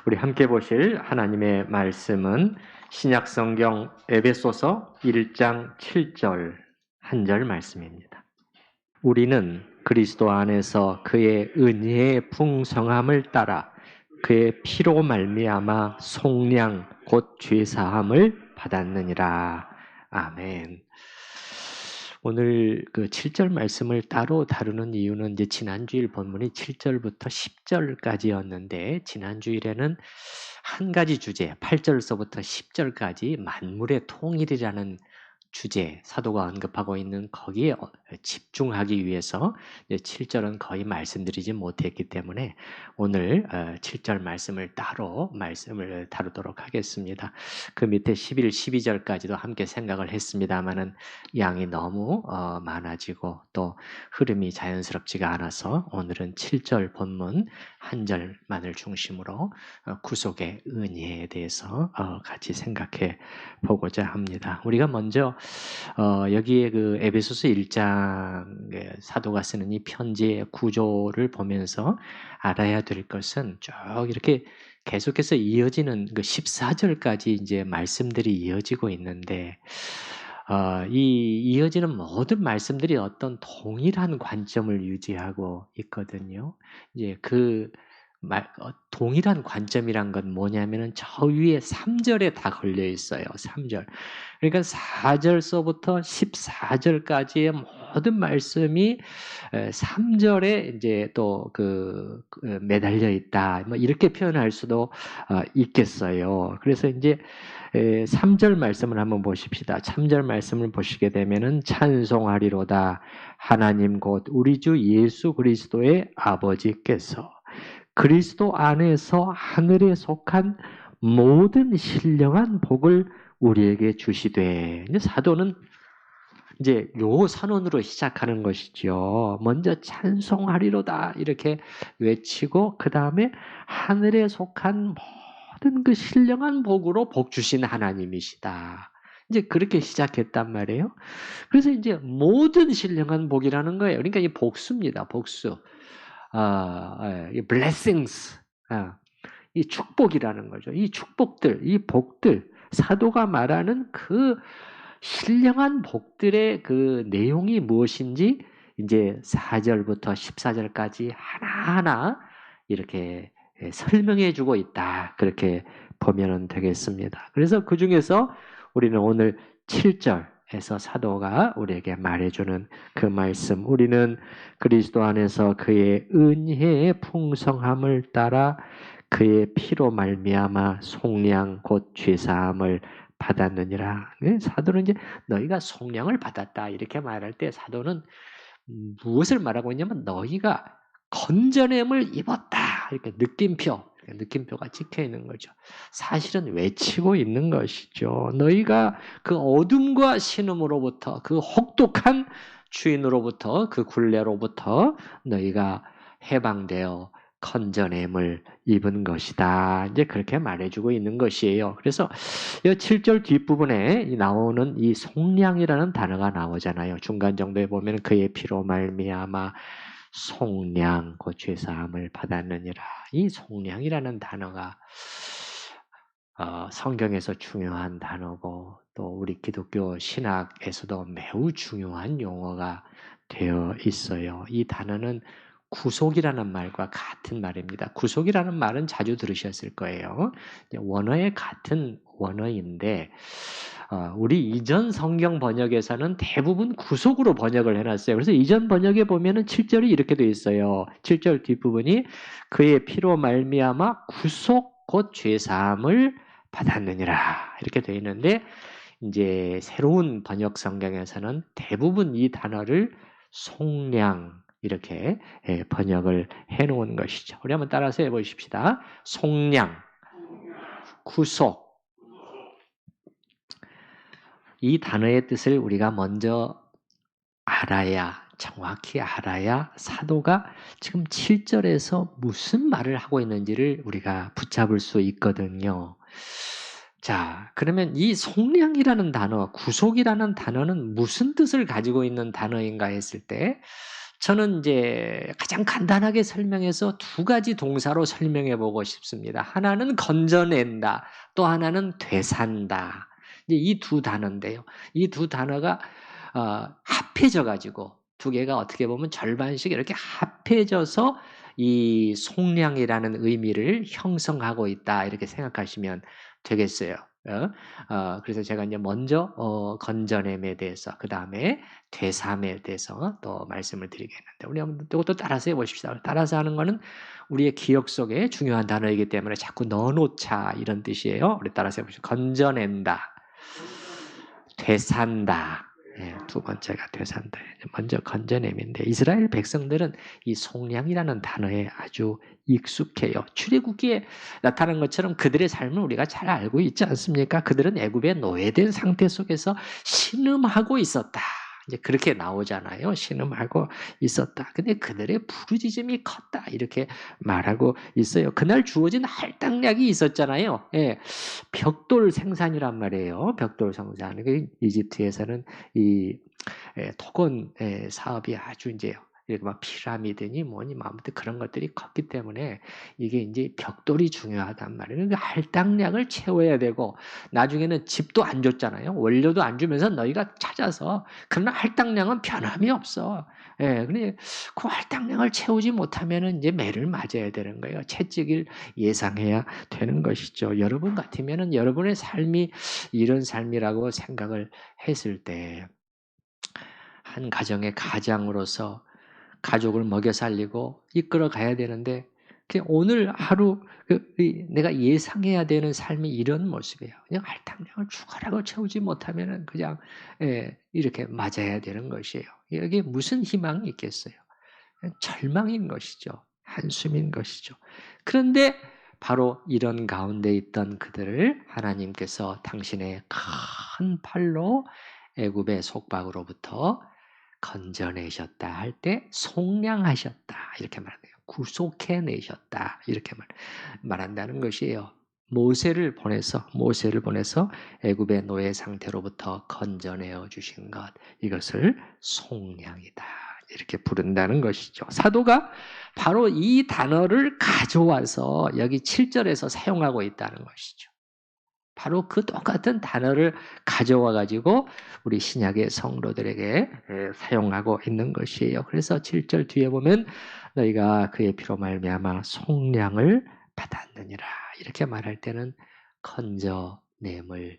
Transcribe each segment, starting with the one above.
우리 함께 보실 하나님의 말씀은 신약성경 에베소서 1장 7절 한 절 말씀입니다. 우리는 그리스도 안에서 그의 은혜의 풍성함을 따라 그의 피로 말미암아 속량 곧 죄사함을 받았느니라. 아멘. 오늘 그 7절 말씀을 따로 다루는 이유는 이제 지난주일 본문이 7절부터 10절까지였는데 지난주일에는 한 가지 주제 8절서부터 10절까지 만물의 통일이라는 주제 사도가 언급하고 있는 거기에 집중하기 위해서 7절은 거의 말씀드리지 못했기 때문에 오늘 7절 말씀을 따로 말씀을 다루도록 하겠습니다. 그 밑에 11, 12절까지도 함께 생각을 했습니다만은 양이 너무 많아지고 또 흐름이 자연스럽지가 않아서 오늘은 7절 본문 한 절만을 중심으로 구속의 은혜에 대해서 같이 생각해 보고자 합니다. 우리가 먼저 여기에 그 에베소서 1장 사도가 쓰는 이 편지의 구조를 보면서 알아야 될 것은 쭉 이렇게 계속해서 이어지는 그 14절까지 이제 말씀들이 이어지고 있는데 이 이어지는 모든 말씀들이 어떤 동일한 관점을 유지하고 있거든요. 이제 그 동일한 관점이란 건 뭐냐면은 저 위에 3절에 다 걸려 있어요. 3절. 그러니까 4절서부터 14절까지의 모든 말씀이 3절에 이제 또 매달려 있다. 뭐 이렇게 표현할 수도 있겠어요. 그래서 이제 3절 말씀을 한번 보십시다. 3절 말씀을 보시게 되면은 찬송하리로다. 하나님 곧 우리 주 예수 그리스도의 아버지께서 그리스도 안에서 하늘에 속한 모든 신령한 복을 우리에게 주시되. 이제 사도는 이제 요 선언으로 시작하는 것이죠. 먼저 찬송하리로다 이렇게 외치고 그 다음에 하늘에 속한 모든 그 신령한 복으로 복 주신 하나님이시다. 이제 그렇게 시작했단 말이에요. 그래서 이제 모든 신령한 복이라는 거예요. 그러니까 이 복수입니다. 복수. 이 blessings, 이 축복이라는 거죠. 이 축복들, 이 복들, 사도가 말하는 그 신령한 복들의 그 내용이 무엇인지 이제 4절부터 14절까지 하나하나 이렇게 설명해 주고 있다. 그렇게 보면 되겠습니다. 그래서 그 중에서 우리는 오늘 7절에서 사도가 우리에게 말해주는 그 말씀, 우리는 그리스도 안에서 그의 은혜의 풍성함을 따라 그의 피로 말미암아 속량 곧 죄사함을 받았느니라. 사도는 이제 너희가 속량을 받았다 이렇게 말할 때 사도는 무엇을 말하고 있냐면 너희가 건전함을 입었다 이렇게 느낌표가 찍혀 있는 거죠. 사실은 외치고 있는 것이죠. 너희가 그 어둠과 신음으로부터 그 혹독한 주인으로부터 그 굴레로부터 너희가 해방되어 건전함을 입은 것이다. 이제 그렇게 말해주고 있는 것이에요. 그래서 이 7절 뒷부분에 나오는 이 속량이라는 단어가 나오잖아요. 중간 정도에 보면 그의 피로 말미암아 속량 곧 죄사함을 받았느니라. 이 속량이라는 단어가 성경에서 중요한 단어고 또 우리 기독교 신학에서도 매우 중요한 용어가 되어 있어요. 이 단어는 구속이라는 말과 같은 말입니다. 구속이라는 말은 자주 들으셨을 거예요. 원어의 같은 원어인데 우리 이전 성경 번역에서는 대부분 구속으로 번역을 해놨어요. 그래서 이전 번역에 보면은 7절이 이렇게 되어 있어요. 7절 뒷부분이 그의 피로 말미암아 구속 곧 죄사함을 받았느니라 이렇게 되어 있는데 이제 새로운 번역 성경에서는 대부분 이 단어를 속량 이렇게 번역을 해놓은 것이죠. 우리 한번 따라서 해보십시다. 속량, 구속. 이 단어의 뜻을 우리가 먼저 정확히 알아야 사도가 지금 7절에서 무슨 말을 하고 있는지를 우리가 붙잡을 수 있거든요. 자, 그러면 이 속량이라는 단어, 구속이라는 단어는 무슨 뜻을 가지고 있는 단어인가 했을 때 저는 이제 가장 간단하게 설명해서 두 가지 동사로 설명해 보고 싶습니다. 하나는 건져낸다. 또 하나는 되산다. 이제 이 두 단어인데요. 이 두 단어가 합해져 가지고 두 개가 어떻게 보면 절반씩 이렇게 합해져서 이 속량이라는 의미를 형성하고 있다. 이렇게 생각하시면 되겠어요. 그래서 제가 이제 먼저 건져냄에 대해서 그다음에 되삼에 대해서 또 말씀을 드리겠는데 우리 한번 이것도 따라서 해 보십시다. 따라서 하는 거는 우리의 기억 속에 중요한 단어이기 때문에 자꾸 넣어 놓자 이런 뜻이에요. 우리 따라서 해 보시죠. 건져낸다. 되산다. 예, 두 번째가 되산다. 먼저 건져냄인데 이스라엘 백성들은 이 속량이라는 단어에 아주 익숙해요. 출애굽기에 나타난 것처럼 그들의 삶을 우리가 잘 알고 있지 않습니까? 그들은 애굽에 노예된 상태 속에서 신음하고 있었다. 이제 그렇게 나오잖아요. 신음하고 있었다. 근데 그들의 부르짖음이 컸다. 이렇게 말하고 있어요. 그날 주어진 할당량이 있었잖아요. 예. 벽돌 생산이란 말이에요. 벽돌 생산. 이집트에서는 이 토건 사업이 아주 이제 이렇게 막 피라미드니 뭐니 뭐 아무튼 그런 것들이 컸기 때문에 이게 이제 벽돌이 중요하단 말이에요. 그러니까 할당량을 채워야 되고 나중에는 집도 안 줬잖아요. 원료도 안 주면서 너희가 찾아서 그러나 할당량은 변함이 없어. 예, 근데 그 할당량을 채우지 못하면은 이제 매를 맞아야 되는 거예요. 채찍을 예상해야 되는 것이죠. 여러분 같으면은 여러분의 삶이 이런 삶이라고 생각을 했을 때 한 가정의 가장으로서 가족을 먹여 살리고 이끌어 가야 되는데 그냥 오늘 하루 내가 예상해야 되는 삶이 이런 모습이에요. 그냥 할당량을 죽어라고 채우지 못하면은 그냥 이렇게 맞아야 되는 것이에요. 여기에 무슨 희망이 있겠어요? 절망인 것이죠. 한숨인 것이죠. 그런데 바로 이런 가운데 있던 그들을 하나님께서 당신의 큰 팔로 애굽의 속박으로부터 건져내셨다 할 때 속량하셨다 이렇게 말해요. 구속해내셨다 이렇게 말한다는 것이에요. 모세를 보내서 애굽의 노예 상태로부터 건져내어 주신 것 이것을 속량이다 이렇게 부른다는 것이죠. 사도가 바로 이 단어를 가져와서 여기 7절에서 사용하고 있다는 것이죠. 바로 그 똑같은 단어를 가져와 가지고 우리 신약의 성도들에게 사용하고 있는 것이에요. 그래서 7절 뒤에 보면 너희가 그의 피로 말미암아 속량을 받았느니라. 이렇게 말할 때는 건져냄을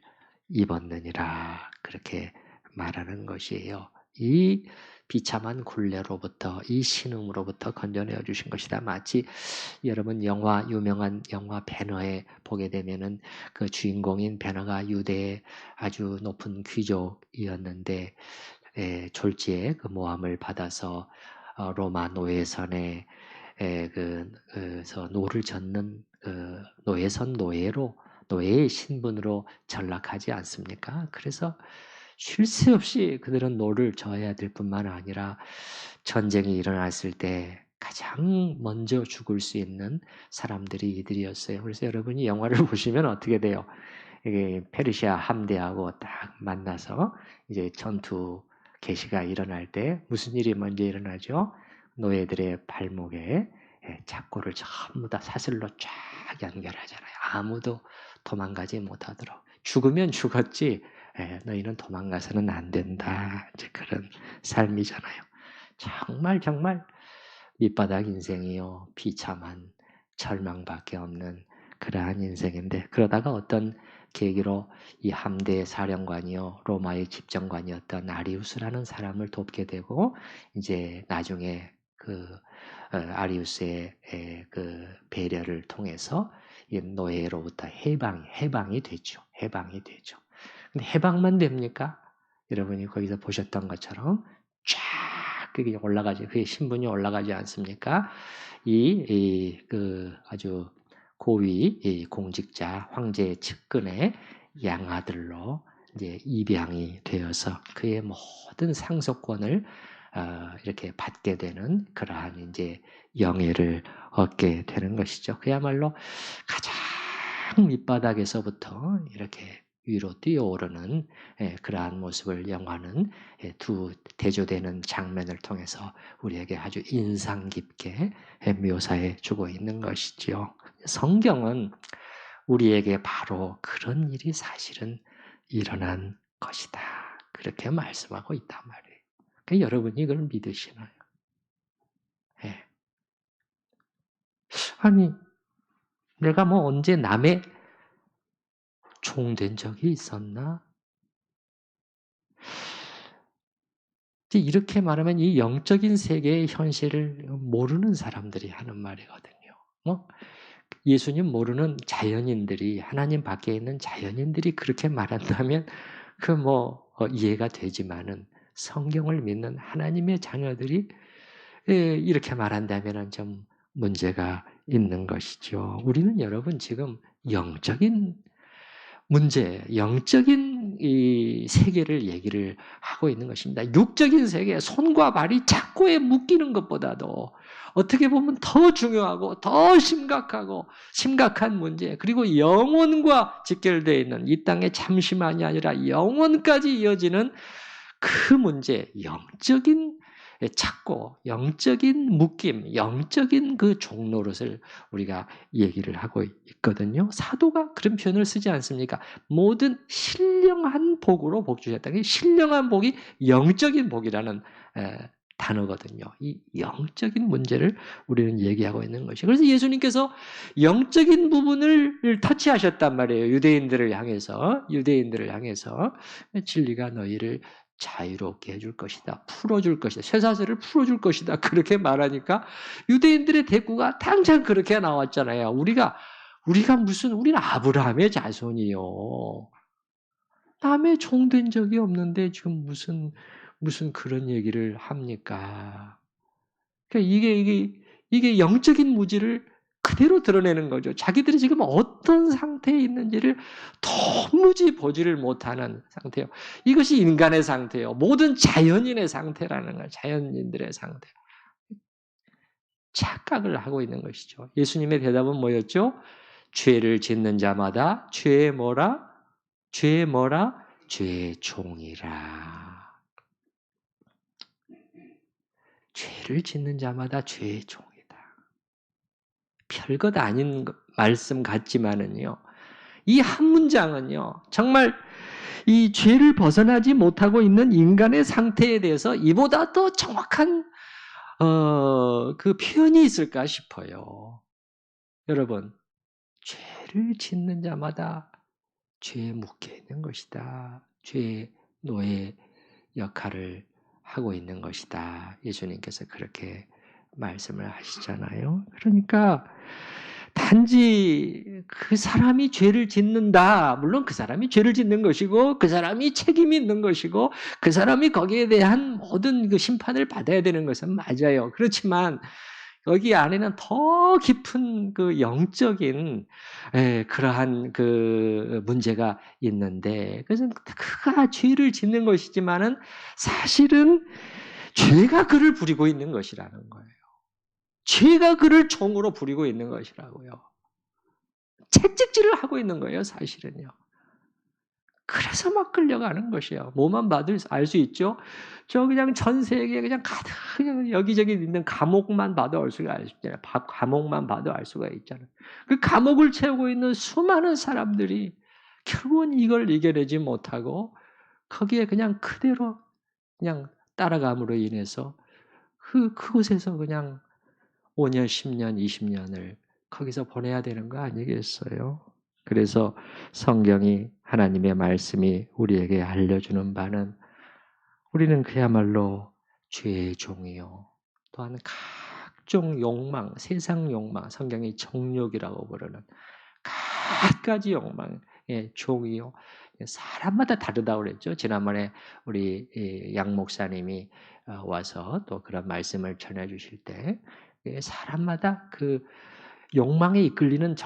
입었느니라. 그렇게 말하는 것이에요. 이 비참한 굴레로부터 이 신음으로부터 건져내어 주신 것이다. 마치 여러분 유명한 영화 배너에 보게 되면은 그 주인공인 배너가 유대의 아주 높은 귀족이었는데 졸지에 그 모함을 받아서 로마 노예선에 그래서 노를 젓는 노예선 노예의 신분으로 전락하지 않습니까? 그래서 쉴 새 없이 그들은 노를 져야 될 뿐만 아니라 전쟁이 일어났을 때 가장 먼저 죽을 수 있는 사람들이 이들이었어요. 그래서 여러분이 영화를 보시면 어떻게 돼요? 이게 페르시아 함대하고 딱 만나서 이제 전투 개시가 일어날 때 무슨 일이 먼저 일어나죠? 노예들의 발목에 착고를 전부 다 사슬로 쫙 연결하잖아요. 아무도 도망가지 못하도록. 죽으면 죽었지 너희는 도망가서는 안 된다. 이제 그런 삶이잖아요. 정말 밑바닥 인생이요. 비참한 절망밖에 없는 그러한 인생인데 그러다가 어떤 계기로 이 함대의 사령관이요 로마의 집정관이었던 아리우스라는 사람을 돕게 되고 이제 나중에 그 아리우스의 그 배려를 통해서 이 노예로부터 해방이 되죠. 해방이 되죠. 근데 해방만 됩니까? 여러분이 거기서 보셨던 것처럼 쫙 그게 올라가지 그게 신분이 올라가지 않습니까? 그 아주 고위 공직자 황제의 측근의 양아들로 이제 입양이 되어서 그의 모든 상속권을 이렇게 받게 되는 그러한 이제 영예를 얻게 되는 것이죠. 그야말로 가장 밑바닥에서부터 이렇게 위로 뛰어오르는 그러한 모습을 영화는 두 대조되는 장면을 통해서 우리에게 아주 인상 깊게 묘사해 주고 있는 것이지요. 성경은 우리에게 바로 그런 일이 사실은 일어난 것이다. 그렇게 말씀하고 있단 말이에요. 그러니까 여러분이 이걸 믿으시나요? 예. 아니, 내가 뭐 언제 남의 종 된 적이 있었나? 이렇게 말하면 이 영적인 세계의 현실을 모르는 사람들이 하는 말이거든요. 예수님 모르는 자연인들이, 하나님 밖에 있는 자연인들이 그렇게 말한다면 이해가 되지만은 성경을 믿는 하나님의 자녀들이 이렇게 말한다면은 좀 문제가 있는 것이죠. 우리는 여러분 지금 영적인 문제, 영적인 이 세계를 얘기를 하고 있는 것입니다. 육적인 세계, 손과 발이 착고에 묶이는 것보다도 어떻게 보면 더 중요하고 더 심각한 문제, 그리고 영혼과 직결되어 있는 이 땅의 잠시만이 아니라 영혼까지 이어지는 그 문제, 영적인 찾고 영적인 묶임, 영적인 그 종노릇을 우리가 얘기를 하고 있거든요. 사도가 그런 표현을 쓰지 않습니까? 모든 신령한 복으로 복 주셨다. 신령한 복이 영적인 복이라는 단어거든요. 이 영적인 문제를 우리는 얘기하고 있는 것이. 그래서 예수님께서 영적인 부분을 터치하셨단 말이에요. 유대인들을 향해서 진리가 너희를 자유롭게 해줄 것이다. 풀어줄 것이다. 쇠사슬을 풀어줄 것이다. 그렇게 말하니까 유대인들의 대꾸가 당장 그렇게 나왔잖아요. 우리는 아브라함의 자손이요. 남의 종 된 적이 없는데 지금 무슨 그런 얘기를 합니까? 그러니까 이게 영적인 무지를 그대로 드러내는 거죠. 자기들이 지금 어떤 상태에 있는지를 도무지 보지를 못하는 상태예요. 이것이 인간의 상태예요. 모든 자연인의 상태라는 거예요. 자연인들의 상태. 착각을 하고 있는 것이죠. 예수님의 대답은 뭐였죠? 죄를 짓는 자마다 죄의 뭐라? 죄의 종이라. 죄를 짓는 자마다 죄의 종이다. 별것 아닌 말씀 같지만은요. 이 한 문장은요. 정말 이 죄를 벗어나지 못하고 있는 인간의 상태에 대해서 이보다 더 정확한 그 표현이 있을까 싶어요. 여러분, 죄를 짓는 자마다 죄에 묶여 있는 것이다. 죄의 노예 역할을 하고 있는 것이다. 예수님께서 그렇게 말씀을 하시잖아요. 그러니까 단지 그 사람이 죄를 짓는다. 물론 그 사람이 죄를 짓는 것이고 그 사람이 책임이 있는 것이고 그 사람이 거기에 대한 모든 그 심판을 받아야 되는 것은 맞아요. 그렇지만 여기 안에는 더 깊은 그 영적인 그러한 그 문제가 있는데, 그래서 그가 죄를 짓는 것이지만은 사실은 죄가 그를 부리고 있는 것이라는 거예요. 죄가 그를 종으로 부리고 있는 것이라고요. 채찍질을 하고 있는 거예요, 사실은요. 그래서 막 끌려가는 것이에요. 뭐만 봐도 알 수 있죠? 저 그냥 전 세계에 그냥 가득 그냥 여기저기 있는 감옥만 봐도 알 수가 있잖아요. 감옥만 봐도 알 수가 있잖아요. 그 감옥을 채우고 있는 수많은 사람들이 결국은 이걸 이겨내지 못하고 거기에 그냥 그대로 그냥 따라감으로 인해서 그곳에서 그냥 5년, 10년, 20년을 거기서 보내야 되는 거 아니겠어요? 그래서 성경이 하나님의 말씀이 우리에게 알려주는 바는 우리는 그야말로 죄의 종이요. 또한 각종 욕망, 세상 욕망, 성경이 정욕이라고 부르는 갖가지 욕망의 종이요. 사람마다 다르다고 그랬죠. 지난번에 우리 양 목사님이 와서 또 그런 말씀을 전해 주실 때 사람마다 그 욕망에 이끌리는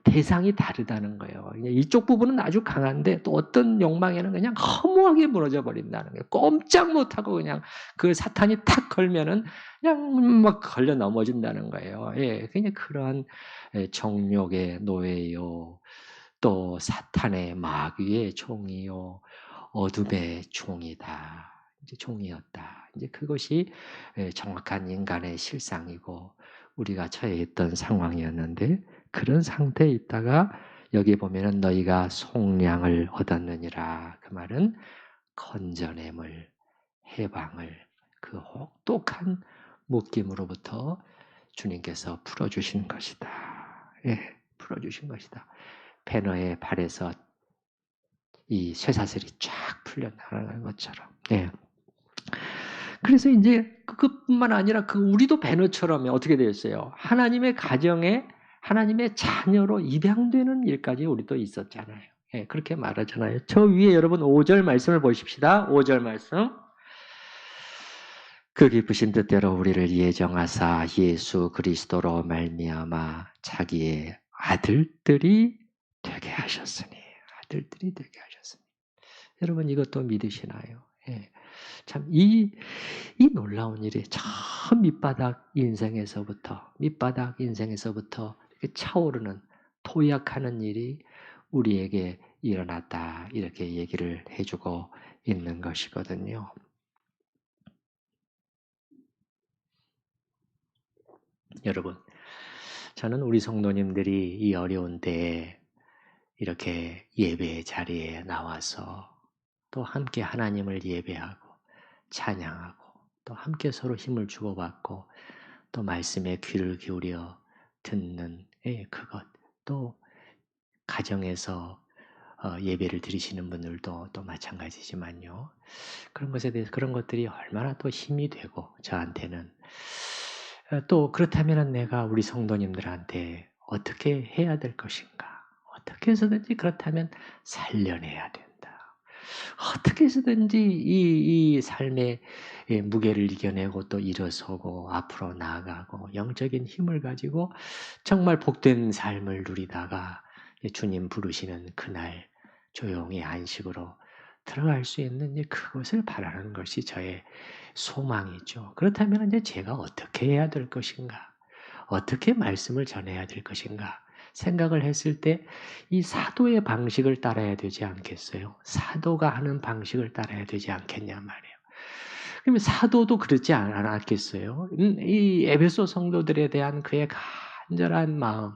대상이 다르다는 거예요. 이쪽 부분은 아주 강한데 또 어떤 욕망에는 그냥 허무하게 무너져 버린다는 거예요. 꼼짝 못하고 그냥 그 사탄이 탁 걸면은 그냥 막 걸려 넘어진다는 거예요. 그냥 그러한 정욕의 노예요. 또 사탄의 마귀의 종이요 어둠의 종이다. 이제 종이었다. 이제 그것이 정확한 인간의 실상이고 우리가 처해 있던 상황이었는데 그런 상태에 있다가 여기 보면은 너희가 속량을 얻었느니라. 그 말은 건져냄을 해방을 그 혹독한 묶임으로부터 주님께서 풀어주신 것이다. 예, 풀어주신 것이다. 배너의 발에서 이 쇠사슬이 쫙 풀려나가는 것처럼. 예. 그래서 이제 그것뿐만 아니라 우리도 배너처럼 어떻게 되었어요? 하나님의 가정에 하나님의 자녀로 입양되는 일까지 우리도 있었잖아요. 예, 그렇게 말하잖아요. 저 위에 여러분 5절 말씀을 보십시다. 5절 말씀. 그 기쁘신 뜻대로 우리를 예정하사 예수 그리스도로 말미암아 자기의 아들들이 되게 하셨으니 아들들이 되게 하셨으니 여러분 이것도 믿으시나요? 예. 참 이 놀라운 일이 참 밑바닥 인생에서부터 이렇게 차오르는 도약하는 일이 우리에게 일어났다 이렇게 얘기를 해주고 있는 것이거든요. 여러분, 저는 우리 성도님들이 이 어려운 때에 이렇게 예배 자리에 나와서 또 함께 하나님을 예배하고 찬양하고 또 함께 서로 힘을 주고받고 또 말씀에 귀를 기울여 듣는 그것 또 가정에서 예배를 드리시는 분들도 또 마찬가지지만요. 그런 것에 대해서 그런 것들이 얼마나 또 힘이 되고 저한테는 또 그렇다면 내가 우리 성도님들한테 어떻게 해야 될 것인가? 어떻게 해서든지 그렇다면 살려내야 된다. 어떻게 해서든지 이 삶의 무게를 이겨내고 또 일어서고 앞으로 나아가고 영적인 힘을 가지고 정말 복된 삶을 누리다가 주님 부르시는 그날 조용히 안식으로 들어갈 수 있는 그것을 바라는 것이 저의 소망이죠. 그렇다면 이제 제가 어떻게 해야 될 것인가? 어떻게 말씀을 전해야 될 것인가? 생각을 했을 때 이 사도의 방식을 따라야 되지 않겠어요? 사도가 하는 방식을 따라야 되지 않겠냐 말이에요. 그러면 사도도 그렇지 않았겠어요? 이 에베소 성도들에 대한 그의 간절한 마음,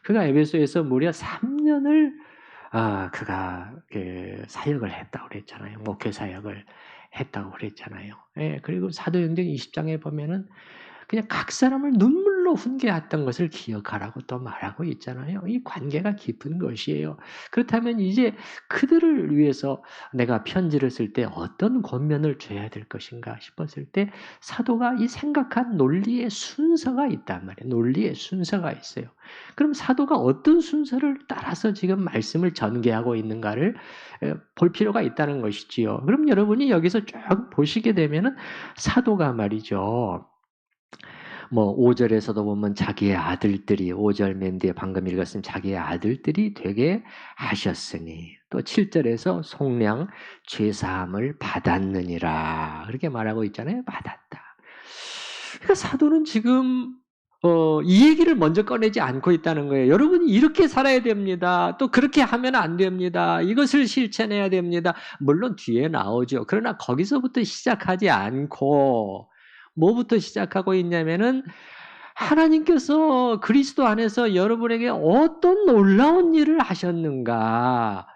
그가 에베소에서 무려 3년을 그가 그 사역을 했다고 그랬잖아요. 목회 사역을 했다고 그랬잖아요. 예, 그리고 사도행전 20장에 보면은 그냥 각 사람을 눈물로 훈계했던 것을 기억하라고 또 말하고 있잖아요. 이 관계가 깊은 것이에요. 그렇다면 이제 그들을 위해서 내가 편지를 쓸 때 어떤 권면을 줘야 될 것인가 싶었을 때 사도가 이 생각한 논리의 순서가 있단 말이에요. 논리의 순서가 있어요. 그럼 사도가 어떤 순서를 따라서 지금 말씀을 전개하고 있는가를 볼 필요가 있다는 것이지요. 그럼 여러분이 여기서 쭉 보시게 되면은 사도가 말이죠. 5절에서도 보면 자기의 아들들이 5절 맨 뒤에 방금 읽었으면 자기의 아들들이 되게 하셨으니 또 7절에서 속량 죄사함을 받았느니라 그렇게 말하고 있잖아요. 받았다. 그러니까 사도는 지금 이 얘기를 먼저 꺼내지 않고 있다는 거예요. 여러분이 이렇게 살아야 됩니다. 또 그렇게 하면 안 됩니다. 이것을 실천해야 됩니다. 물론 뒤에 나오죠. 그러나 거기서부터 시작하지 않고 뭐부터 시작하고 있냐면은 하나님께서 그리스도 안에서 여러분에게 어떤 놀라운 일을 하셨는가?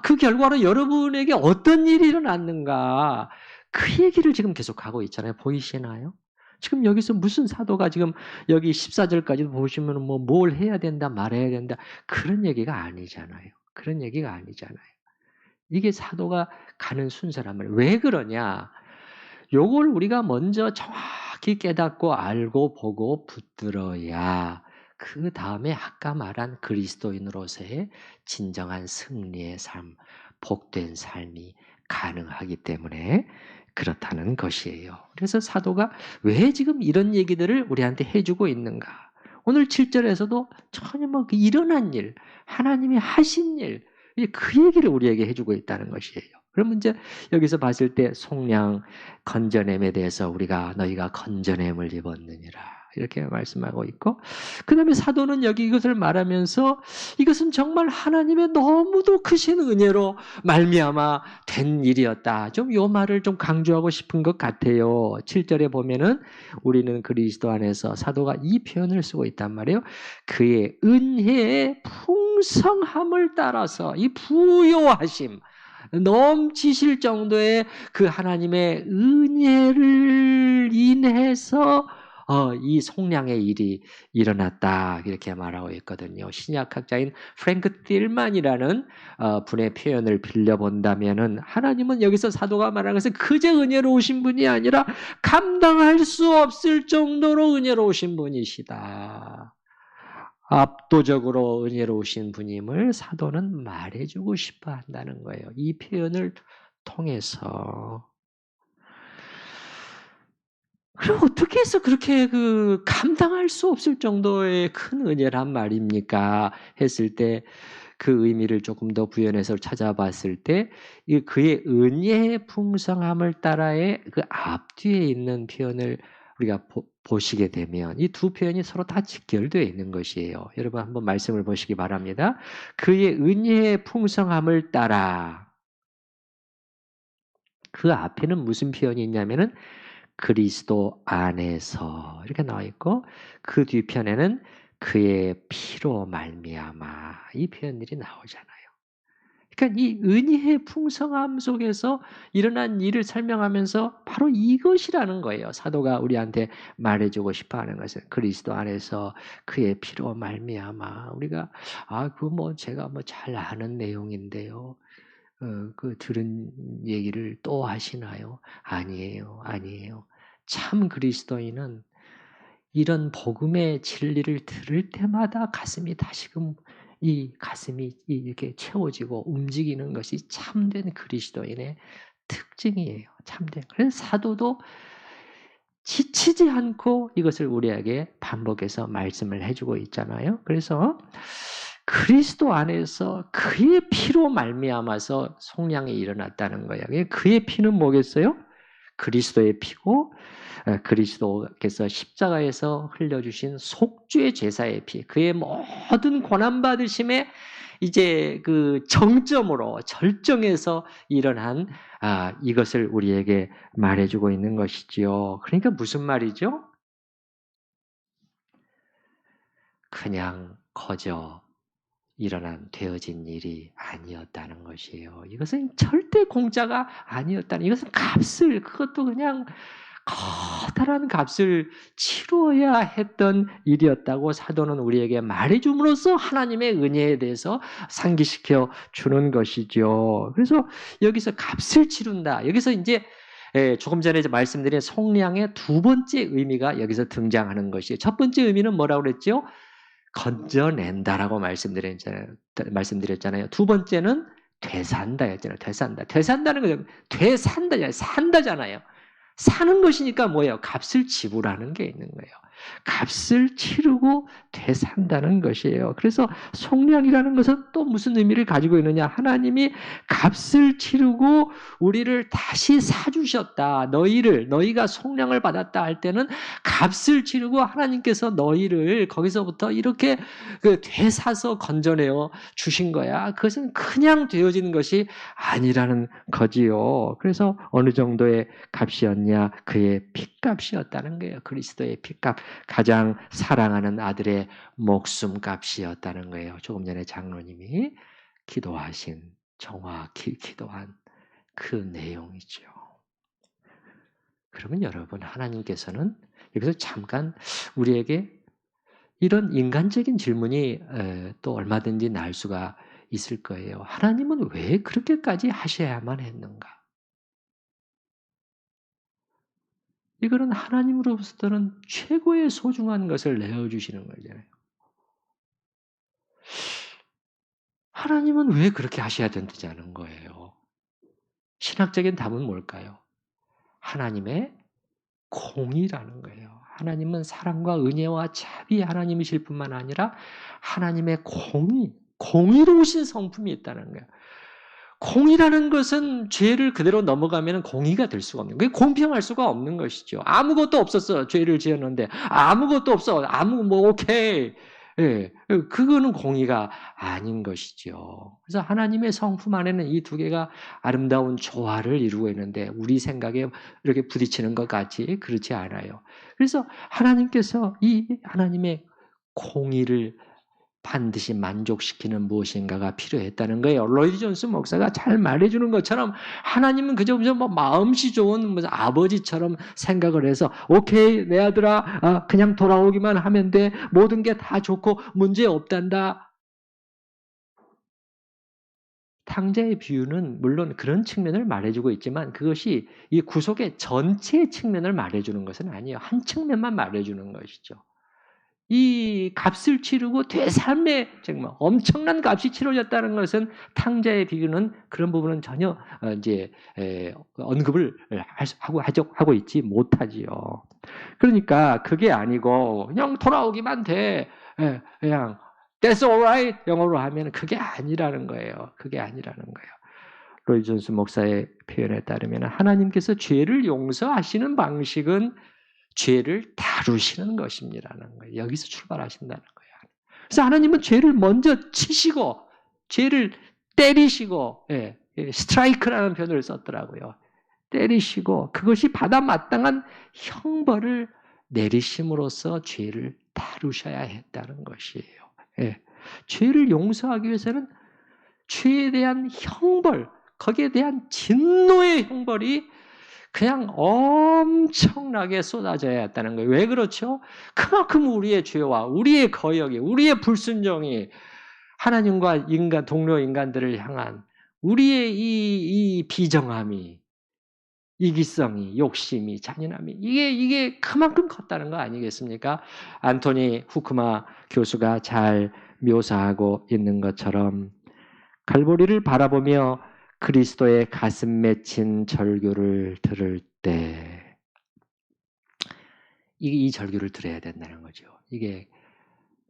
그 결과로 여러분에게 어떤 일이 일어났는가? 그 얘기를 지금 계속하고 있잖아요. 보이시나요? 지금 여기서 무슨 사도가 지금 여기 14절까지 보시면 뭘 해야 된다, 말해야 된다. 그런 얘기가 아니잖아요. 그런 얘기가 아니잖아요. 이게 사도가 가는 순서란 말이에요. 왜 그러냐? 요걸 우리가 먼저 정확히 깨닫고 알고 보고 붙들어야 그 다음에 아까 말한 그리스도인으로서의 진정한 승리의 삶, 복된 삶이 가능하기 때문에 그렇다는 것이에요. 그래서 사도가 왜 지금 이런 얘기들을 우리한테 해주고 있는가? 오늘 7절에서도 전혀 일어난 일, 하나님이 하신 일, 그 얘기를 우리에게 해주고 있다는 것이에요. 그러면 이제 여기서 봤을 때 속량, 건져냄에 대해서 우리가 너희가 건져냄을 입었느니라. 이렇게 말씀하고 있고, 그 다음에 사도는 여기 이것을 말하면서 이것은 정말 하나님의 너무도 크신 은혜로 말미암아 된 일이었다. 좀 요 말을 좀 강조하고 싶은 것 같아요. 7절에 보면은 우리는 그리스도 안에서, 사도가 이 표현을 쓰고 있단 말이에요. 그의 은혜의 풍성함을 따라서, 이 부요하심, 넘치실 정도의 그 하나님의 은혜를 인해서 이 속량의 일이 일어났다, 이렇게 말하고 있거든요. 신약학자인 프랭크 딜만이라는 분의 표현을 빌려본다면은, 하나님은 여기서 사도가 말하는 것은 그저 은혜로우신 분이 아니라 감당할 수 없을 정도로 은혜로우신 분이시다. 압도적으로 은혜로우신 분임을 사도는 말해주고 싶어 한다는 거예요. 이 표현을 통해서. 그럼 어떻게 해서 그렇게 감당할 수 없을 정도의 큰 은혜란 말입니까? 했을 때 그 의미를 조금 더 부연해서 찾아봤을 때, 그의 은혜의 풍성함을 따라의 그 앞뒤에 있는 표현을 우리가 보시게 되면 이 두 표현이 서로 다 직결되어 있는 것이에요. 여러분 한번 말씀을 보시기 바랍니다. 그의 은혜의 풍성함을 따라, 그 앞에는 무슨 표현이 있냐면은 그리스도 안에서 이렇게 나와 있고, 그 뒤편에는 그의 피로 말미암아, 이 표현들이 나오잖아요. 그러니까 이 은혜의 풍성함 속에서 일어난 일을 설명하면서 바로 이것이라는 거예요. 사도가 우리한테 말해주고 싶어하는 것은 그리스도 안에서 그의 피로 말미암아. 우리가 제가 잘 아는 내용인데요. 들은 얘기를 또 하시나요? 아니에요, 아니에요. 참 그리스도인은 이런 복음의 진리를 들을 때마다 가슴이 다시금 가슴이 이렇게 채워지고 움직이는 것이 참된 그리스도인의 특징이에요. 참된. 그래서 사도도 지치지 않고 이것을 우리에게 반복해서 말씀을 해주고 있잖아요. 그래서 그리스도 안에서 그의 피로 말미암아서 속량이 일어났다는 거예요. 그의 피는 뭐겠어요? 그리스도의 피고, 그리스도께서 십자가에서 흘려주신 속죄 제사의 피, 그의 모든 고난받으심의 이제 그 정점으로, 절정에서 일어난 이것을 우리에게 말해주고 있는 것이지요. 그러니까 무슨 말이죠? 그냥 거저 되어진 일이 아니었다는 것이에요. 이것은 절대 공짜가 아니었다는, 이것은 그것도 그냥 커다란 값을 치루어야 했던 일이었다고 사도는 우리에게 말해줌으로써 하나님의 은혜에 대해서 상기시켜 주는 것이죠. 그래서 여기서 값을 치른다. 여기서 이제 조금 전에 말씀드린 속량의 두 번째 의미가 여기서 등장하는 것이에요. 첫 번째 의미는 뭐라고 그랬죠? 건져낸다라고 말씀드렸잖아요. 두 번째는 되산다였잖아요. 되산다는 거죠. 산다잖아요. 사는 것이니까 뭐예요? 값을 지불하는 게 있는 거예요. 값을 치르고 되산다는 것이에요. 그래서 속량이라는 것은 또 무슨 의미를 가지고 있느냐? 하나님이 값을 치르고 우리를 다시 사주셨다. 너희가 속량을 받았다 할 때는 값을 치르고 하나님께서 너희를 거기서부터 이렇게 되사서 건져내어 주신 거야. 그것은 그냥 되어지는 것이 아니라는 거지요. 그래서 어느 정도의 값이었냐? 그의 핏값이었다는 거예요. 그리스도의 핏값. 가장 사랑하는 아들의 목숨값이었다는 거예요. 조금 전에 장로님이 정확히 기도한 그 내용이죠. 그러면 여러분, 하나님께서는 여기서 잠깐 우리에게 이런 인간적인 질문이 또 얼마든지 날 수가 있을 거예요. 하나님은 왜 그렇게까지 하셔야만 했는가? 이거는 하나님으로부터는 최고의 소중한 것을 내어주시는 거잖아요. 하나님은 왜 그렇게 하셔야 된다는 거예요? 신학적인 답은 뭘까요? 하나님의 공의라는 거예요. 하나님은 사랑과 은혜와 자비의 하나님이실 뿐만 아니라 하나님의 공의로우신 성품이 있다는 거예요. 공의라는 것은 죄를 그대로 넘어가면 공의가 될 수가 없는 거예요. 공평할 수가 없는 것이죠. 아무것도 없었어. 죄를 지었는데 아무것도 없어. 오케이. 예, 그거는 공의가 아닌 것이죠. 그래서 하나님의 성품 안에는 이 두 개가 아름다운 조화를 이루고 있는데 우리 생각에 이렇게 부딪히는 것 같이 그렇지 않아요. 그래서 하나님께서 이 하나님의 공의를 반드시 만족시키는 무엇인가가 필요했다는 거예요. 로이드 존스 목사가 잘 말해주는 것처럼 하나님은 그저 뭐 마음씨 좋은 무슨 아버지처럼 생각을 해서 오케이 내 아들아 그냥 돌아오기만 하면 돼 모든 게 다 좋고 문제 없단다. 탕자의 비유는 물론 그런 측면을 말해주고 있지만 그것이 이 구속의 전체 측면을 말해주는 것은 아니에요. 한 측면만 말해주는 것이죠. 이 값을 치르고 되삶의 정말 엄청난 값이 치러졌다는 것은 탕자의 비유는 그런 부분은 전혀 이제 언급을 하고 있지 못하지요. 그러니까 그게 아니고 그냥 돌아오기만 돼. 그냥 That's alright 영어로 하면 그게 아니라는 거예요. 그게 아니라는 거예요. 로이 존스 목사의 표현에 따르면 하나님께서 죄를 용서하시는 방식은 죄를 다루시는 것입니다라는 거예요. 여기서 출발하신다는 거예요. 그래서 하나님은 죄를 먼저 치시고 죄를 때리시고 스트라이크라는 표현을 썼더라고요. 때리시고 그것이 받아 마땅한 형벌을 내리심으로써 죄를 다루셔야 했다는 것이에요. 죄를 용서하기 위해서는 죄에 대한 형벌, 거기에 대한 진노의 형벌이 그냥 엄청나게 쏟아져야 했다는 거예요. 왜 그렇죠? 그만큼 우리의 죄와 우리의 거역이, 우리의 불순종이 하나님과 인간, 동료 인간들을 향한 우리의 이 비정함이, 이기성이, 욕심이, 잔인함이 이게 그만큼 컸다는 거 아니겠습니까? 안토니 후크마 교수가 잘 묘사하고 있는 것처럼 갈보리를 바라보며 그리스도의 가슴 맺힌 절규를 들을 때 이 절규를 들어야 된다는 거죠. 이게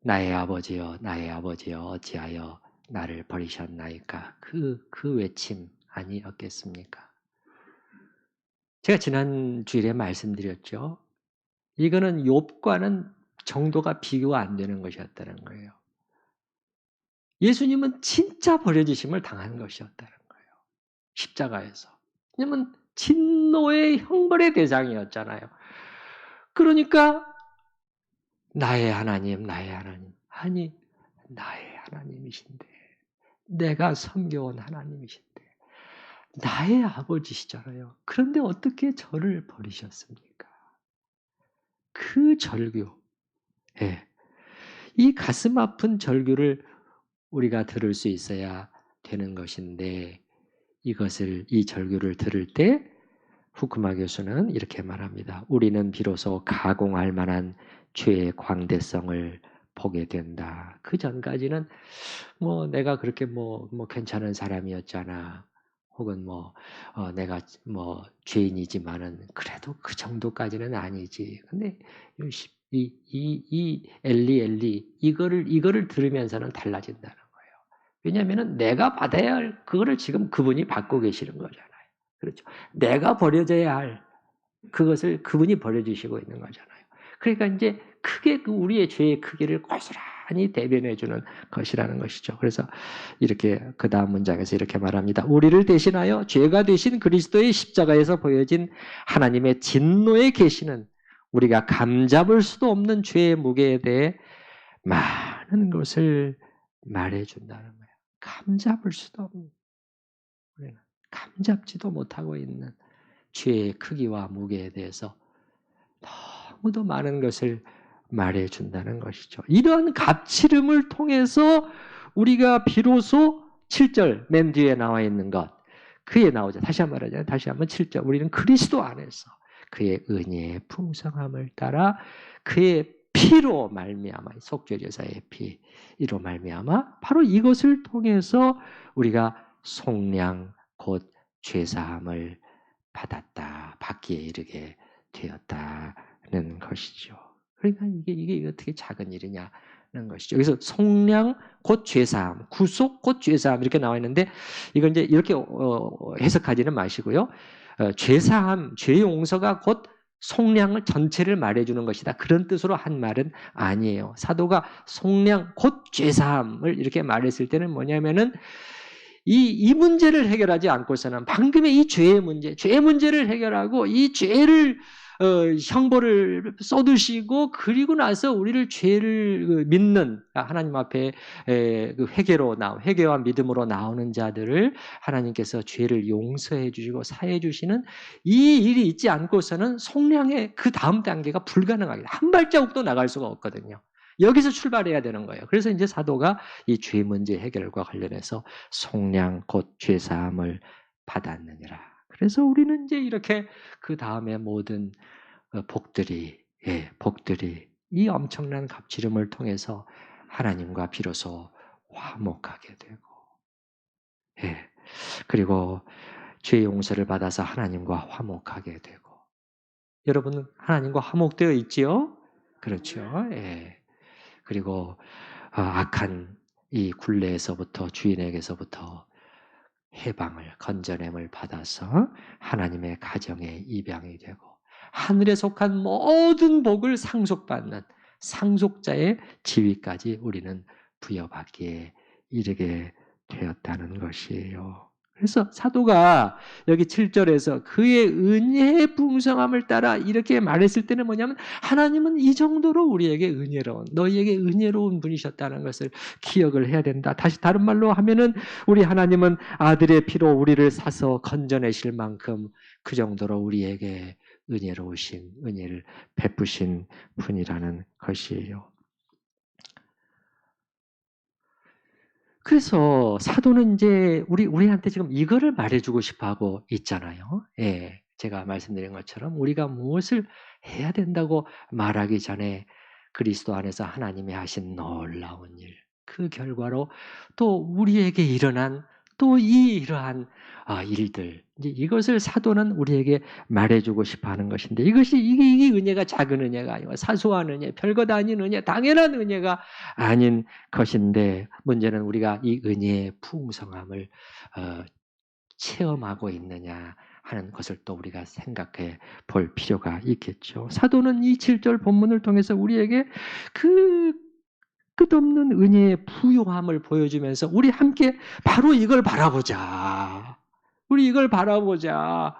나의 아버지여 나의 아버지여 어찌하여 나를 버리셨나이까 그 외침 아니었겠습니까? 제가 지난 주일에 말씀드렸죠. 이거는 욥과는 정도가 비교가 안 되는 것이었다는 거예요. 예수님은 진짜 버려지심을 당한 것이었다는 거예요. 십자가에서. 왜냐면 진노의 형벌의 대상이었잖아요. 그러니까 나의 하나님, 나의 하나님. 아니, 나의 하나님이신데. 내가 섬겨온 하나님이신데. 나의 아버지시잖아요. 그런데 어떻게 저를 버리셨습니까? 그 절규. 예. 이 가슴 아픈 절규를 우리가 들을 수 있어야 되는 것인데 이 절규를 들을 때 후쿠마 교수는 이렇게 말합니다. 우리는 비로소 가공할 만한 죄의 광대성을 보게 된다. 그 전까지는 내가 그렇게 괜찮은 사람이었잖아. 혹은 내가 죄인이지만은 그래도 그 정도까지는 아니지. 근데 이 엘리 이거를 들으면서는 달라진다는 거예요. 왜냐하면은 내가 받아야 할 그거를 지금 그분이 받고 계시는 거잖아요. 그렇죠. 내가 버려져야 할 그것을 그분이 버려주시고 있는 거잖아요. 그러니까 이제 크게 우리의 죄의 크기를 고스란히 대변해 주는 것이라는 것이죠. 그래서 이렇게 그 다음 문장에서 이렇게 말합니다. 우리를 대신하여 죄가 되신 그리스도의 십자가에서 보여진 하나님의 진노의 계시는 우리가 감잡을 수도 없는 죄의 무게에 대해 많은 것을 말해준다는 거예요. 감잡을 수도 없는, 우리는 감잡지도 못하고 있는 죄의 크기와 무게에 대해서 너무도 많은 것을 말해준다는 것이죠. 이러한 값치름을 통해서 우리가 비로소 7절 맨 뒤에 나와 있는 것 그에 나오죠. 다시 한번 말하자면 다시 한번 7절 우리는 그리스도 안에서 그의 은혜의 풍성함을 따라 그의 피로 말미암아 속죄제사의 피로 말미암아 바로 이것을 통해서 우리가 속량 곧 죄사함을 받기에 이르게 되었다는 것이죠. 그러니까 이게 어떻게 작은 일이냐? 것이죠. 그래서 속량 곧 죄사함, 구속 곧 죄사함 이렇게 나와 있는데 이건 이제 이렇게 해석하지는 마시고요. 죄사함, 죄 용서가 곧 속량을 전체를 말해주는 것이다. 그런 뜻으로 한 말은 아니에요. 사도가 속량 곧 죄사함을 이렇게 말했을 때는 뭐냐면은 이 문제를 해결하지 않고서는 방금의 이 죄의 문제를 해결하고 이 죄를 형벌을 쏟으시고 그리고 나서 우리를 죄를 믿는 하나님 앞에 회개와 믿음으로 나오는 자들을 하나님께서 죄를 용서해 주시고 사해 주시는 이 일이 있지 않고서는 속량의 그 다음 단계가 불가능합니다. 한 발자국도 나갈 수가 없거든요. 여기서 출발해야 되는 거예요. 그래서 이제 사도가 이 죄 문제 해결과 관련해서 속량 곧 죄사함을 받았느니라. 그래서 우리는 이제 이렇게 그 다음에 모든 복들이 이 엄청난 갑지름을 통해서 하나님과 비로소 화목하게 되고, 그리고 죄 용서를 받아서 하나님과 화목하게 되고. 여러분은 하나님과 화목되어 있지요? 그렇죠. 그리고 악한 이 굴레에서부터 주인에게서부터 해방을 건져냄을 받아서 하나님의 가정의 입양이 되고 하늘에 속한 모든 복을 상속받는 상속자의 지위까지 우리는 부여받기에 이르게 되었다는 것이에요. 그래서 사도가 여기 7절에서 그의 은혜의 풍성함을 따라 이렇게 말했을 때는 뭐냐면 하나님은 이 정도로 우리에게 너희에게 은혜로운 분이셨다는 것을 기억을 해야 된다. 다시 다른 말로 하면은 우리 하나님은 아들의 피로 우리를 사서 건져내실 만큼 그 정도로 우리에게 은혜를 베푸신 분이라는 것이에요. 그래서 사도는 이제 우리한테 지금 이거를 말해주고 싶어 하고 있잖아요. 제가 말씀드린 것처럼 우리가 무엇을 해야 된다고 말하기 전에 그리스도 안에서 하나님이 하신 놀라운 일, 그 결과로 또 우리에게 일어난 또 이러한 일들, 이제 이것을 사도는 우리에게 말해주고 싶어하는 것인데 이게 은혜가 작은 은혜가 아니고 사소한 은혜, 별것 아닌 은혜, 당연한 은혜가 아닌 것인데 문제는 우리가 이 은혜의 풍성함을 체험하고 있느냐 하는 것을 또 우리가 생각해 볼 필요가 있겠죠. 사도는 이 7절 본문을 통해서 우리에게 그 끝없는 은혜의 부요함을 보여주면서 우리 함께 바로 이걸 바라보자. 우리 이걸 바라보자.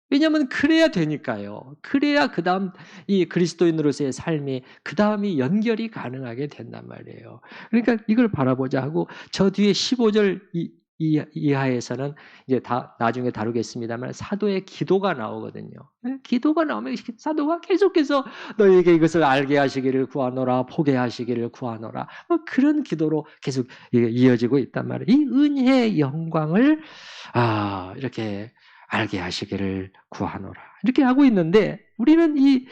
왜냐하면 그래야 되니까요. 그래야 그 다음 이 그리스도인으로서의 삶이 그 다음이 연결이 가능하게 된단 말이에요. 그러니까 이걸 바라보자 하고 저 뒤에 15절 이하에서는 이제 나중에 다루겠습니다만 사도의 기도가 나오거든요. 기도가 나오면 사도가 계속해서 너희에게 이것을 알게 하시기를 구하노라, 포게 하시기를 구하노라. 그런 기도로 계속 이어지고 있단 말이에요. 이 은혜의 영광을 이렇게 알게 하시기를 구하노라. 이렇게 하고 있는데 우리는 이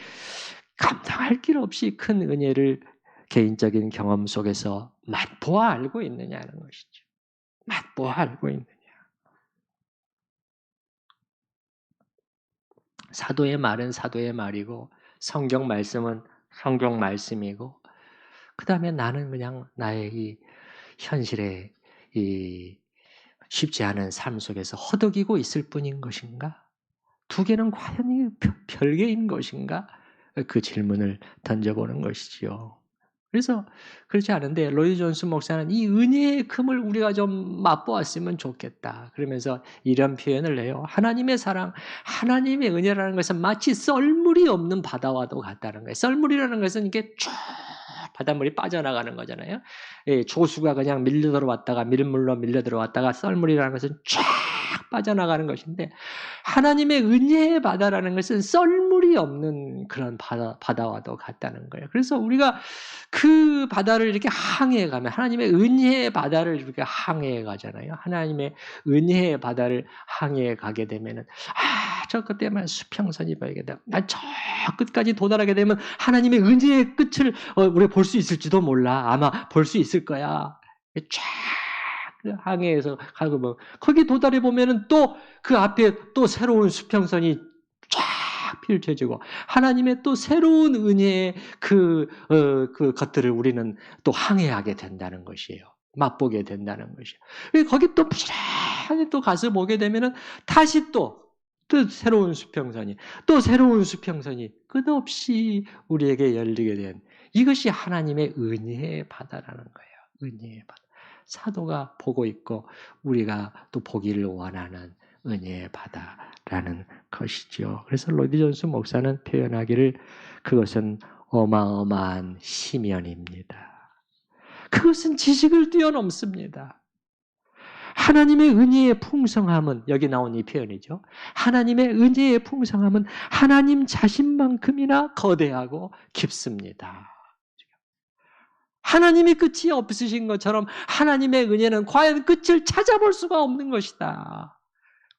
감당할 길 없이 큰 은혜를 개인적인 경험 속에서 맛보아 알고 있느냐는 것이죠. 맛보아 알고 있느냐. 사도의 말은 사도의 말이고 성경 말씀은 성경 말씀이고 그 다음에 나는 그냥 나의 이 현실의 이 쉽지 않은 삶 속에서 허덕이고 있을 뿐인 것인가? 두 개는 과연 별개인 것인가? 그 질문을 던져보는 것이지요. 그래서 그렇지 않은데 로이 존스 목사는 이 은혜의 금을 우리가 좀 맛보았으면 좋겠다. 그러면서 이런 표현을 해요. 하나님의 사랑, 하나님의 은혜라는 것은 마치 썰물이 없는 바다와도 같다는 거예요. 썰물이라는 것은 이게 쭉 바닷물이 빠져나가는 거잖아요. 조수가 그냥 밀려 들어왔다가 밀물로 밀려 들어왔다가 썰물이라는 것은 쫙 빠져나가는 것인데 하나님의 은혜의 바다라는 것은 썰물이 없는 그런 바다와도 같다는 거예요. 그래서 우리가 그 바다를 이렇게 항해해 가면 하나님의 은혜의 바다를 이렇게 항해해 가잖아요. 하나님의 은혜의 바다를 항해해 가게 되면은 저 끝에만 수평선이 보이겠다. 난 저 끝까지 도달하게 되면 하나님의 은혜의 끝을 우리가 볼 수 있을지도 몰라. 아마 볼 수 있을 거야. 쫙 항해해서 가고 거기 도달해 보면은 또 그 앞에 또 새로운 수평선이 쫙 펼쳐지고 하나님의 또 새로운 은혜의 그 것들을 우리는 또 항해하게 된다는 것이에요. 맛보게 된다는 것이에요. 거기 또 부지런히 또 가서 보게 되면은 다시 또 새로운 수평선이, 또 새로운 수평선이 끝없이 우리에게 열리게 된 이것이 하나님의 은혜의 바다라는 거예요. 은혜의 바다. 사도가 보고 있고 우리가 또 보기를 원하는 은혜의 바다라는 것이죠. 그래서 로이드 존스 목사는 표현하기를 그것은 어마어마한 시면입니다. 그것은 지식을 뛰어넘습니다. 하나님의 은혜의 풍성함은 여기 나온 이 표현이죠. 하나님의 은혜의 풍성함은 하나님 자신만큼이나 거대하고 깊습니다. 하나님이 끝이 없으신 것처럼 하나님의 은혜는 과연 끝을 찾아볼 수가 없는 것이다.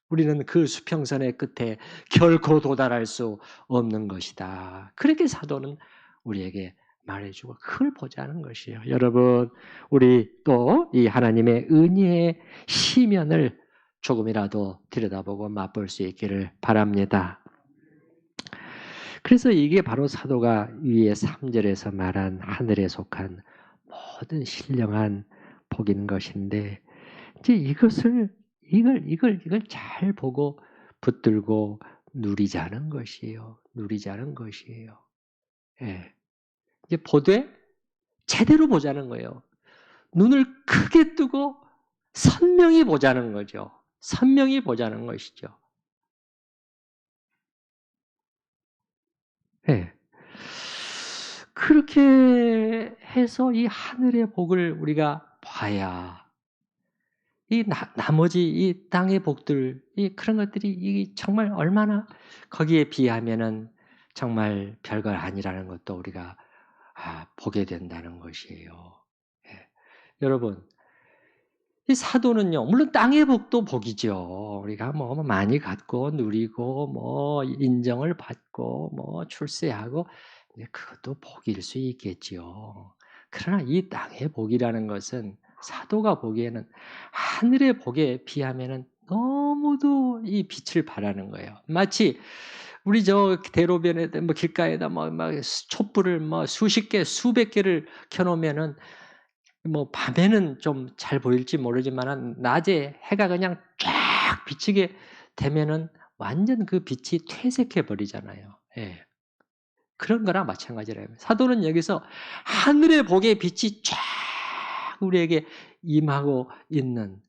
우리는 그 수평선의 끝에 결코 도달할 수 없는 것이다. 그렇게 사도는 우리에게 말해주고 그걸 보자는 것이에요. 여러분, 우리 또 이 하나님의 은혜의 시면을 조금이라도 들여다보고 맛볼 수 있기를 바랍니다. 그래서 이게 바로 사도가 위에 3절에서 말한 하늘에 속한 모든 신령한 복인 것인데, 이제 이걸 잘 보고 붙들고 누리자는 것이에요. 누리자는 것이에요. 예. 이제 보되 제대로 보자는 거예요. 눈을 크게 뜨고 선명히 보자는 거죠. 선명히 보자는 것이죠. 예. 그렇게 해서 이 하늘의 복을 우리가 봐야 나머지 이 땅의 복들, 그런 것들이 정말 얼마나 거기에 비하면은 정말 별거 아니라는 것도 우리가 보게 된다는 것이에요. 예. 여러분, 이 사도는요, 물론 땅의 복도 복이죠. 우리가 뭐 많이 갖고 누리고 뭐 인정을 받고 뭐 출세하고 그것도 복일 수 있겠지요. 그러나 이 땅의 복이라는 것은 사도가 보기에는 하늘의 복에 비하면은 너무도 이 빛을 발하는 거예요. 마치 우리 저 대로변에 뭐 길가에다 막 촛불을 뭐 수십 개, 수백 개를 켜놓으면은 뭐 밤에는 좀 잘 보일지 모르지만은 낮에 해가 그냥 쫙 비치게 되면은 완전 그 빛이 퇴색해 버리잖아요. 예. 그런 거랑 마찬가지라요. 사도는 여기서 하늘의 복의 빛이 쫙 우리에게 임하고 있는,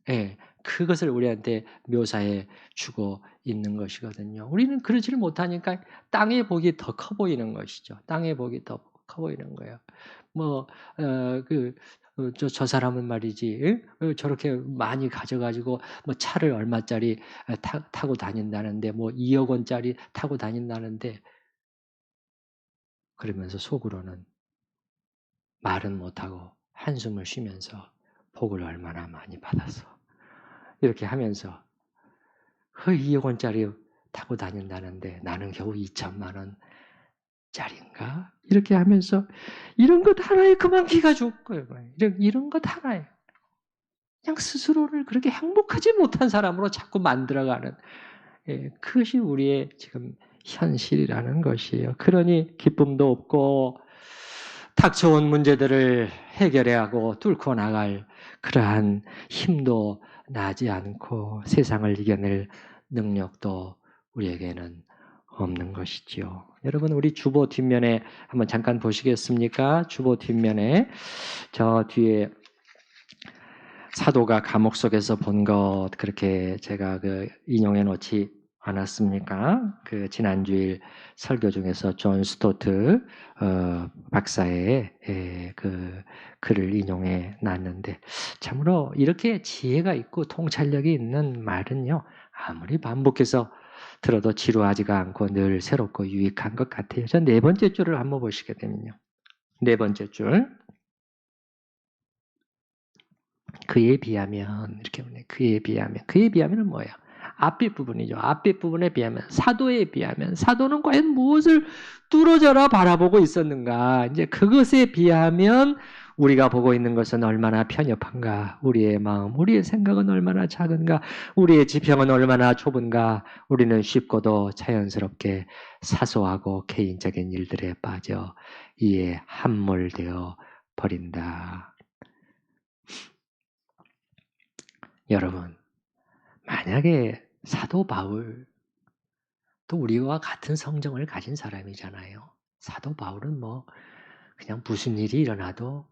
그것을 우리한테 묘사해 주고 있는 것이거든요. 우리는 그러지를 못하니까 땅의 복이 더 커 보이는 것이죠. 땅의 복이 더 커 보이는 거예요. 뭐, 저 사람은 말이지, 저렇게 많이 가져가지고, 뭐 차를 얼마짜리 타고 다닌다는데, 뭐 2억 원짜리 타고 다닌다는데, 그러면서 속으로는 말은 못하고 한숨을 쉬면서 복을 얼마나 많이 받았어. 이렇게 하면서 그 2억 원짜리 타고 다닌다는데 나는 겨우 2천만 원짜리인가? 이렇게 하면서 이런 것 하나에 그만 기가 죽고요. 이런 것 하나에 그냥 스스로를 그렇게 행복하지 못한 사람으로 자꾸 만들어가는, 그것이 우리의 지금 현실이라는 것이에요. 그러니 기쁨도 없고 닥쳐온 문제들을 해결해야 하고 뚫고 나갈 그러한 힘도 나지 않고 세상을 이겨낼 능력도 우리에게는 없는 것이지요. 여러분, 우리 주보 뒷면에 한번 잠깐 보시겠습니까? 주보 뒷면에 저 뒤에 사도가 감옥 속에서 본 것 그렇게 제가 인용해 놓지 않았습니까? 그 지난주일 설교 중에서 존 스토트 박사의 그 글을 인용해 놨는데, 참으로 이렇게 지혜가 있고 통찰력이 있는 말은요, 아무리 반복해서 들어도 지루하지가 않고 늘 새롭고 유익한 것 같아요. 전 네 번째 줄을 한번 보시게 되면요. 네 번째 줄. 그에 비하면 이렇게 보네. 그에 비하면은 뭐예요? 앞뒷부분이죠. 앞뒷부분에 비하면, 사도에 비하면, 사도는 과연 무엇을 뚫어져라 바라보고 있었는가. 이제 그것에 비하면 우리가 보고 있는 것은 얼마나 편협한가. 우리의 마음, 우리의 생각은 얼마나 작은가. 우리의 지평은 얼마나 좁은가. 우리는 쉽고도 자연스럽게 사소하고 개인적인 일들에 빠져 이에 함몰되어 버린다. 여러분, 만약에 사도 바울, 또 우리와 같은 성정을 가진 사람이잖아요. 사도 바울은 뭐 그냥 무슨 일이 일어나도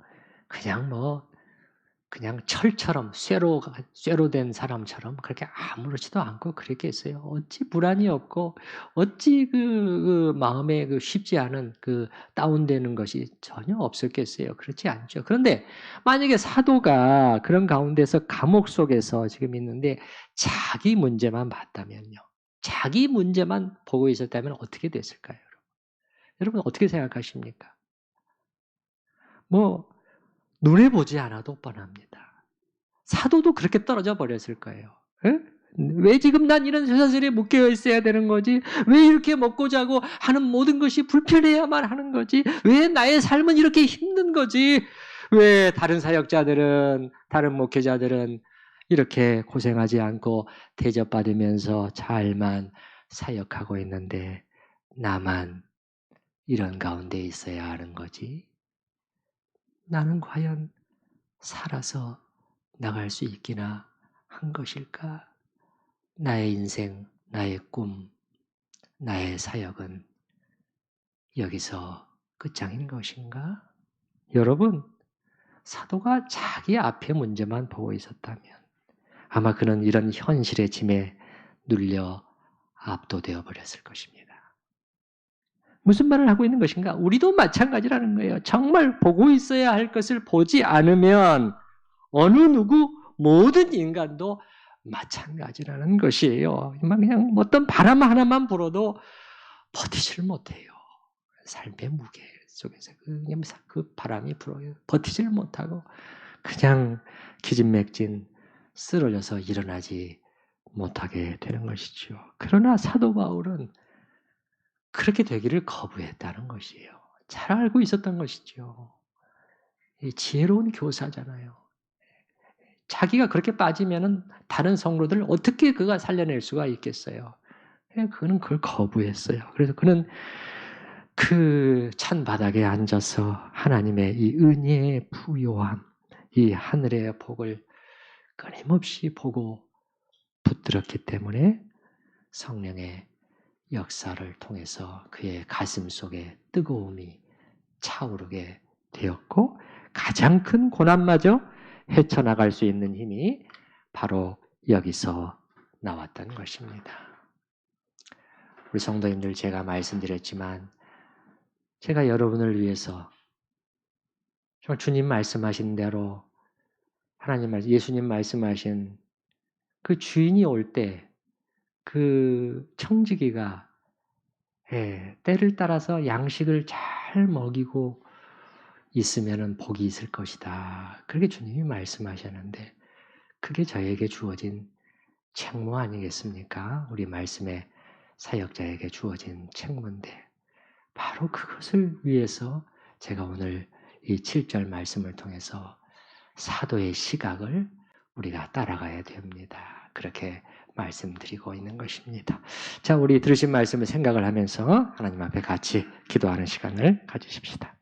그냥 철처럼 쇠로 된 사람처럼 그렇게 아무렇지도 않고 그랬겠어요. 어찌 불안이 없고 어찌 그 마음에 그 쉽지 않은 그 다운되는 것이 전혀 없었겠어요. 그렇지 않죠. 그런데 만약에 사도가 그런 가운데서 감옥 속에서 지금 있는데 자기 문제만 봤다면요. 자기 문제만 보고 있었다면 어떻게 됐을까요? 여러분 어떻게 생각하십니까? 뭐 눈에 보지 않아도 뻔합니다. 사도도 그렇게 떨어져 버렸을 거예요. 에? 왜 지금 난 이런 세상에 묶여 있어야 되는 거지? 왜 이렇게 먹고 자고 하는 모든 것이 불편해야만 하는 거지? 왜 나의 삶은 이렇게 힘든 거지? 왜 다른 사역자들은, 다른 목회자들은 이렇게 고생하지 않고 대접받으면서 잘만 사역하고 있는데 나만 이런 가운데 있어야 하는 거지? 나는 과연 살아서 나갈 수 있기나 한 것일까? 나의 인생, 나의 꿈, 나의 사역은 여기서 끝장인 것인가? 여러분, 사도가 자기 앞의 문제만 보고 있었다면 아마 그는 이런 현실의 짐에 눌려 압도되어 버렸을 것입니다. 무슨 말을 하고 있는 것인가? 우리도 마찬가지라는 거예요. 정말 보고 있어야 할 것을 보지 않으면 어느 누구 모든 인간도 마찬가지라는 것이에요. 그냥 어떤 바람 하나만 불어도 버티질 못해요. 삶의 무게 속에서 그 바람이 불어요. 버티질 못하고 그냥 기진맥진 쓰러져서 일어나지 못하게 되는 것이죠. 그러나 사도 바울은 그렇게 되기를 거부했다는 것이에요. 잘 알고 있었던 것이죠. 지혜로운 교사잖아요. 자기가 그렇게 빠지면은 다른 성도들을 어떻게 그가 살려낼 수가 있겠어요? 그는 그걸 거부했어요. 그래서 그는 그 찬 바닥에 앉아서 하나님의 이 은혜의 부요함, 이 하늘의 복을 끊임없이 보고 붙들었기 때문에 성령의 역사를 통해서 그의 가슴 속에 뜨거움이 차오르게 되었고 가장 큰 고난마저 헤쳐나갈 수 있는 힘이 바로 여기서 나왔던 것입니다. 우리 성도님들 제가 말씀드렸지만 제가 여러분을 위해서 정말 주님 말씀하신 대로 예수님 말씀하신 그 주인이 올 때 그 청지기가 때를 따라서 양식을 잘 먹이고 있으면 복이 있을 것이다. 그렇게 주님이 말씀하셨는데 그게 저에게 주어진 책무 아니겠습니까? 우리 말씀의 사역자에게 주어진 책무인데 바로 그것을 위해서 제가 오늘 이 7절 말씀을 통해서 사도의 시각을 우리가 따라가야 됩니다. 그렇게 말씀드리고 있는 것입니다. 자, 우리 들으신 말씀을 생각을 하면서 하나님 앞에 같이 기도하는 시간을 가지십시다.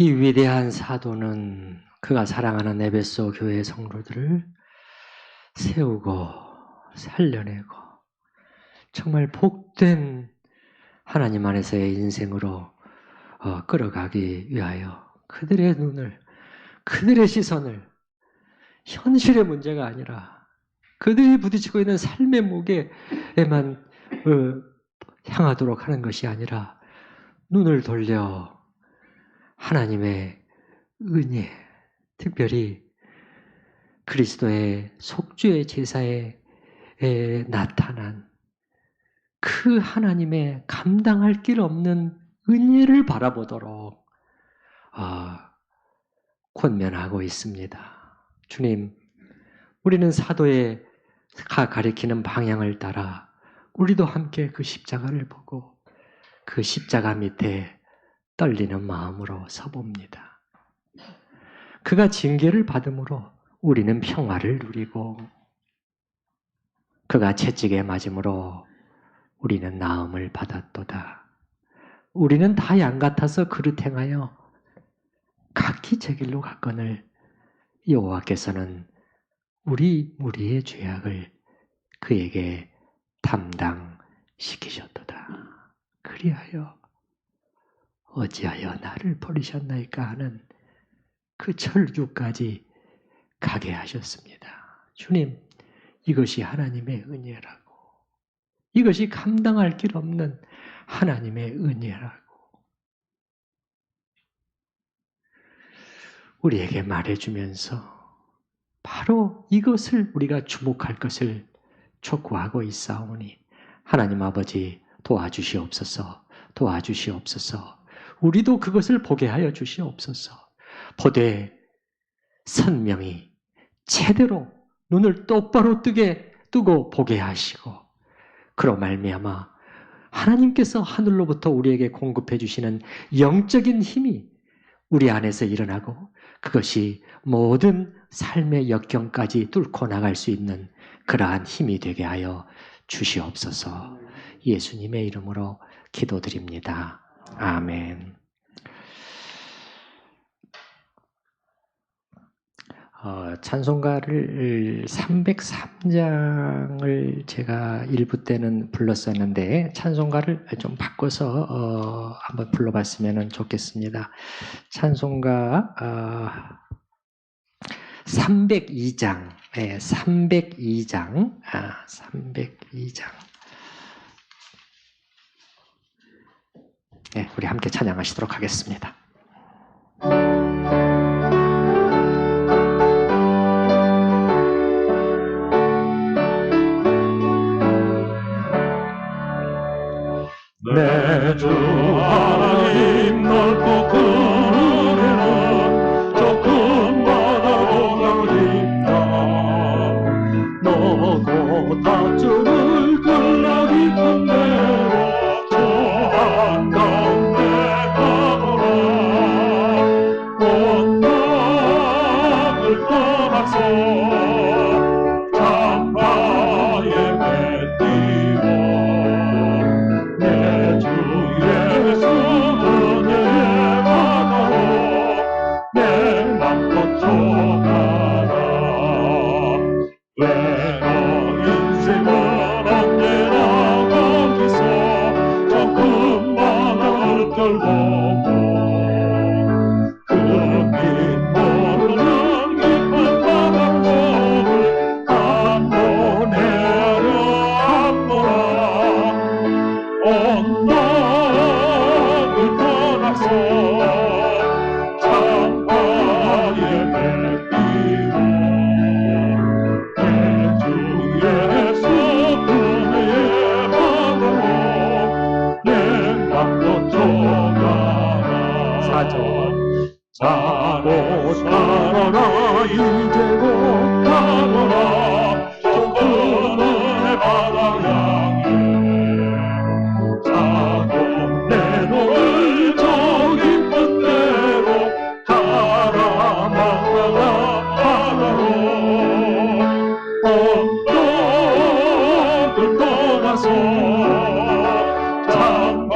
이 위대한 사도는 그가 사랑하는 에베소 교회 성도들을 세우고 살려내고 정말 복된 하나님 안에서의 인생으로 끌어가기 위하여 그들의 눈을, 그들의 시선을 현실의 문제가 아니라 그들이 부딪히고 있는 삶의 무게에만 향하도록 하는 것이 아니라 눈을 돌려 하나님의 은혜, 특별히 그리스도의 속죄의 제사에 나타난 그 하나님의 감당할 길 없는 은혜를 바라보도록 권면하고 있습니다. 주님, 우리는 사도의 가리키는 방향을 따라 우리도 함께 그 십자가를 보고 그 십자가 밑에 떨리는 마음으로 서봅니다. 그가 징계를 받음으로 우리는 평화를 누리고 그가 채찍에 맞음으로 우리는 나음을 받았도다. 우리는 다 양 같아서 그릇 행하여 각기 제 길로 갔거늘 여호와께서는 우리 무리의 죄악을 그에게 담당시키셨도다. 그리하여 어찌하여 나를 버리셨나이까 하는 그 철주까지 가게 하셨습니다. 주님, 이것이 하나님의 은혜라고. 이것이 감당할 길 없는 하나님의 은혜라고. 우리에게 말해주면서 바로 이것을 우리가 주목할 것을 촉구하고 있사오니 하나님 아버지 도와주시옵소서. 도와주시옵소서. 우리도 그것을 보게 하여 주시옵소서. 보되 선명히 제대로 눈을 똑바로 뜨고 보게 하시고 그로 말미암아 하나님께서 하늘로부터 우리에게 공급해 주시는 영적인 힘이 우리 안에서 일어나고 그것이 모든 삶의 역경까지 뚫고 나갈 수 있는 그러한 힘이 되게 하여 주시옵소서. 예수님의 이름으로 기도드립니다. 아멘. 찬송가를 303장을 제가 일부 때는 불렀었는데 찬송가를 좀 바꿔서 한번 불러봤으면 좋겠습니다. 찬송가 302장, 네, 302장, 302장. 네, 우리 함께 찬양하시도록 하겠습니다. 내 주 하나님 넓고 큰 은혜는 저 큰 바다로 가리다 너고 다툼을 끌어 깊은 데로 저 한가운데 가노라 온 땅을 떠나서 참바에 뱉디워 내 주 예수 은혜의 바다로 내 맘 뻗쳐가라 왜 너 인생은 언제나 거기서 저 큰 바다를 떨고고 그 빛 모르는 깊은 바닷속을 한 번에 한번아 온 땅을 떠나서 참바에 맺기로 내 주 예수 은혜의 바다로 내 맘 뻗쳐가라 자고 살아라 이제 곧 가거라 저 큰 은혜 바다 향해 자고 내 눈을 저 깊은 데로 가라 마라 바다로 온 땅을 떠나서 참